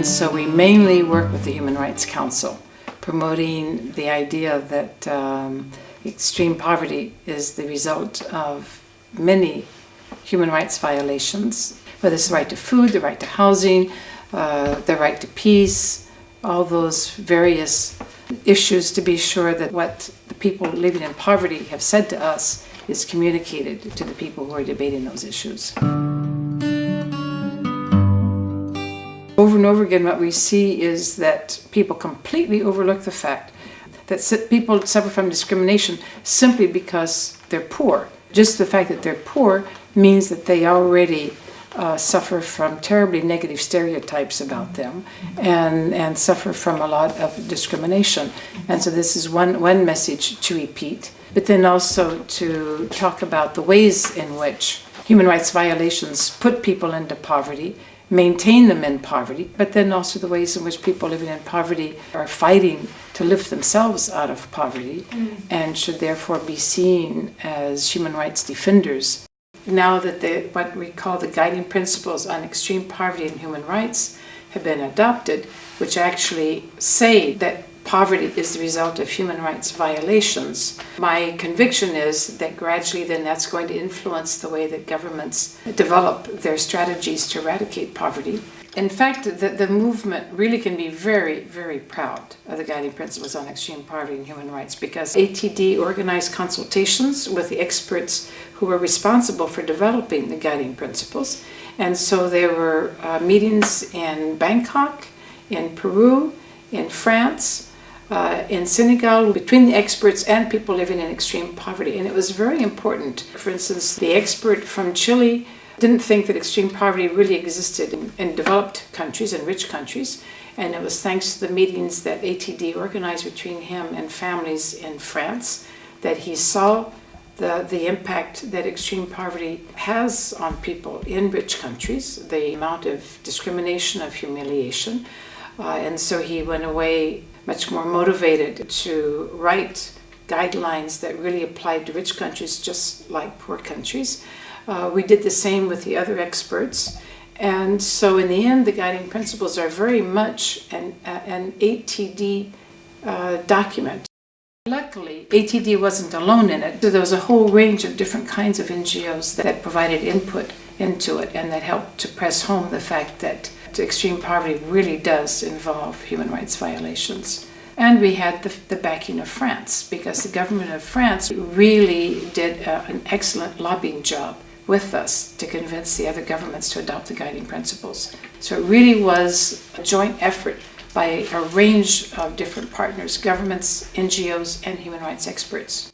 And so we mainly work with the Human Rights Council, promoting the idea that extreme poverty is the result of many human rights violations, whether it's the right to food, the right to housing, the right to peace, all those various issues, to be sure that what the people living in poverty have said to us is communicated to the people who are debating those issues. Over and over again, what we see is that people completely overlook the fact that people suffer from discrimination simply because they're poor. Just the fact that they're poor means that they already suffer from terribly negative stereotypes about them and suffer from a lot of discrimination. And so this is one message to repeat, but then also to talk about the ways in which human rights violations put people into poverty, maintain them in poverty, but then also the ways in which people living in poverty are fighting to lift themselves out of poverty and should therefore be seen as human rights defenders. Now that what we call the guiding principles on extreme poverty and human rights have been adopted, which actually say that poverty is the result of human rights violations, my conviction is that gradually then that's going to influence the way that governments develop their strategies to eradicate poverty. In fact, the movement really can be very, very proud of the guiding principles on extreme poverty and human rights, because ATD organized consultations with the experts who were responsible for developing the guiding principles. And so there were meetings in Bangkok, in Peru, in France, in Senegal, between the experts and people living in extreme poverty. And it was very important. For instance, the expert from Chile didn't think that extreme poverty really existed in developed countries and rich countries. And it was thanks to the meetings that ATD organized between him and families in France that he saw the impact that extreme poverty has on people in rich countries, the amount of discrimination, of humiliation. And so he went away much more motivated to write guidelines that really applied to rich countries just like poor countries. We did the same with the other experts. And so in the end, the guiding principles are very much an ATD document. Luckily, ATD wasn't alone in it. So there was a whole range of different kinds of NGOs that provided input into it and that helped to press home the fact that extreme poverty really does involve human rights violations. And we had the backing of France, because the government of France really did an excellent lobbying job with us to convince the other governments to adopt the guiding principles. So it really was a joint effort by a range of different partners, governments, NGOs, and human rights experts.